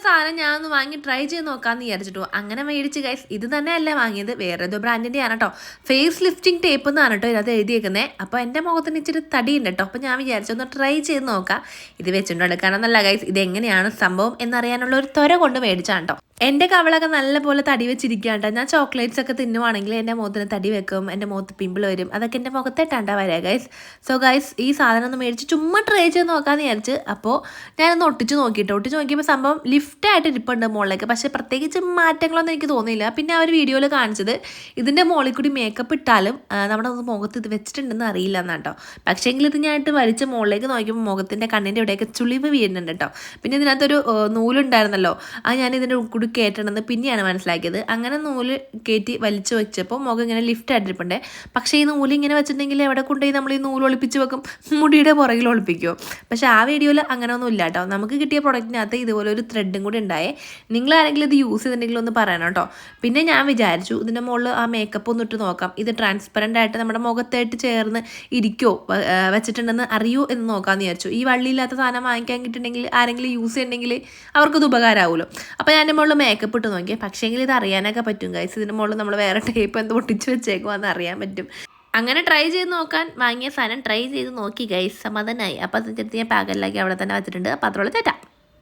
സാധനം ഞാൻ ഒന്ന് വാങ്ങി ട്രൈ ചെയ്ത് നോക്കാമെന്ന് വിചാരിച്ചിട്ടു. അങ്ങനെ മേടിച്ച് ഗൈസ് ഇത് തന്നെയല്ല വാങ്ങിയത്, വേറെ ഏതോ ബ്രാൻഡിൻ്റെ ആണ് കേട്ടോ. ഫേസ് ലിഫ്റ്റിംഗ് ടേപ്പ് എന്നാണ് കേട്ടോ ഇതിനകത്ത് എഴുതിയേക്കുന്നത്. അപ്പോൾ എൻ്റെ മുഖത്തിന് ഇച്ചിരി തടിയുണ്ട് കേട്ടോ. അപ്പോൾ ഞാൻ വിചാരിച്ചു ഒന്ന് ട്രൈ ചെയ്ത് നോക്കാം. ഇത് വെച്ചിട്ടുണ്ട് എടുക്കാനെന്നല്ല ഗൈസ്, ഇതെങ്ങനെയാണ് സംഭവം എന്നറിയാനുള്ള ഒരു ത്വര കൊണ്ട് മേടിച്ചാണ് കേട്ടോ. എൻ്റെ കവളൊക്കെ നല്ലപോലെ തടി വെച്ചിരിക്കുകയാണ്. ഞാൻ ചോക്ലേറ്റ്സ് ഒക്കെ തിന്നുവാണെങ്കിൽ എൻ്റെ മുഖത്തിന് തടി വെക്കും, എൻ്റെ മുഖത്ത് പിമ്പിൾ വരും. അതൊക്കെ എൻ്റെ മുഖത്തേട്ടാണ്ടാ വരിക ഗൈസ്. സോ ഗൈസ് ഈ സാധനം ഒന്ന് മേടിച്ച് ചുമ്മാ ട്രൈ ചെയ്ത് നോക്കാമെന്ന് വിചാരിച്ച്. അപ്പോൾ ഞാനൊന്ന് ഒട്ടിച്ച് നോക്കിയപ്പോൾ സംഭവം ലിഫ്റ്റായിട്ട് ഇരിപ്പുണ്ട് മുകളിലേക്ക്. പക്ഷേ പ്രത്യേകിച്ച് മാറ്റങ്ങളൊന്നും എനിക്ക് തോന്നിയില്ല. പിന്നെ അവർ വീഡിയോയിൽ കാണിച്ചത് ഇതിൻ്റെ മുകളിൽ കൂടി മേക്കപ്പ് ഇട്ടാലും നമ്മുടെ മുഖത്ത് ഇത് വെച്ചിട്ടുണ്ടെന്ന് അറിയില്ല എന്നാട്ടോ. പക്ഷേ എങ്കിൽ ഇത് ഞാനിട്ട് വലിച്ച് മുകളിലേക്ക് നോക്കിയപ്പോൾ മുഖത്തിൻ്റെ കണ്ണിൻ്റെ ഇവിടെയൊക്കെ ചുളിവ് വീഴുന്നുണ്ട് കേട്ടോ. പിന്നെ ഇതിനകത്തൊരു നൂലുണ്ടായിരുന്നല്ലോ, അത് ഞാൻ ഇതിൻ്റെ കൂടി കയറ്റണമെന്ന് പിന്നെയാണ് മനസ്സിലാക്കിയത്. അങ്ങനെ നൂല് കയറ്റി വലിച്ചു വെച്ചപ്പോൾ മുഖം ഇങ്ങനെ ലിഫ്റ്റ് ആയിട്ടിരിപ്പുണ്ടേ. പക്ഷേ ഈ നൂല് ഇങ്ങനെ വെച്ചിട്ടുണ്ടെങ്കിൽ എവിടെ കൊണ്ടുപോയി നമ്മൾ ഈ നൂല് ഒളിപ്പിച്ച് വെക്കും? മുടിയുടെ പുറകിൽ ഒളിപ്പിക്കുമോ? പക്ഷേ ആ വീഡിയോയിൽ അങ്ങനെ ഒന്നും ഇല്ല കേട്ടോ. നമുക്ക് കിട്ടിയ പ്രൊഡക്റ്റിനകത്ത് ഇതുപോലെ ഒരു ത്രെഡും കൂടി ഉണ്ടായേ. നിങ്ങളാരെങ്കിലും ഇത് യൂസ് ചെയ്തിട്ടുണ്ടെങ്കിൽ ഒന്ന് പറയണം കേട്ടോ. പിന്നെ ഞാൻ വിചാരിച്ചു ഇതിൻ്റെ മുകളിൽ ആ മേക്കപ്പ് ഒന്ന് ഇട്ട് നോക്കാം. ഇത് ട്രാൻസ്പെറൻ്റ് ആയിട്ട് നമ്മുടെ മുഖത്തായിട്ട് ചേർന്ന് ഇരിക്കുമോ, വെച്ചിട്ടുണ്ടെന്ന് അറിയൂ എന്ന് നോക്കാമെന്ന് വിചാരിച്ചു. ഈ വള്ളിയില്ലാത്ത സാധനം വാങ്ങിക്കാൻ കിട്ടുന്നുണ്ടെങ്കിൽ ആരെങ്കിലും യൂസ് ചെയ്യണമെങ്കിൽ അവർക്കത് ഉപകാരമാവുമല്ലോ. അപ്പോൾ ഞാൻ എൻ്റെ മുകളിൽ മേക്കപ്പ് ഇട്ട് നോക്കിയാൽ പക്ഷേങ്കിൽ ഇത് അറിയാനൊക്കെ പറ്റും ഗൈസ്. ഇതിൻ്റെ മുകളിൽ നമ്മൾ വേറെ ടേപ്പ് എന്തോ ഒട്ടിച്ച് വെച്ചേക്കുവാന്ന് അറിയാൻ പറ്റും. അങ്ങനെ ട്രൈ ചെയ്ത് നോക്കാൻ വാങ്ങിയ സാധനം ട്രൈ ചെയ്ത് നോക്കി ഗൈസ്, സമാധാനമായി. അപ്പോൾ അത് ഞാൻ പാകലിലാക്കി അവിടെ തന്നെ വെച്ചിട്ടുണ്ട്. അപ്പോൾ അത്രയുള്ള തെറ്റാം.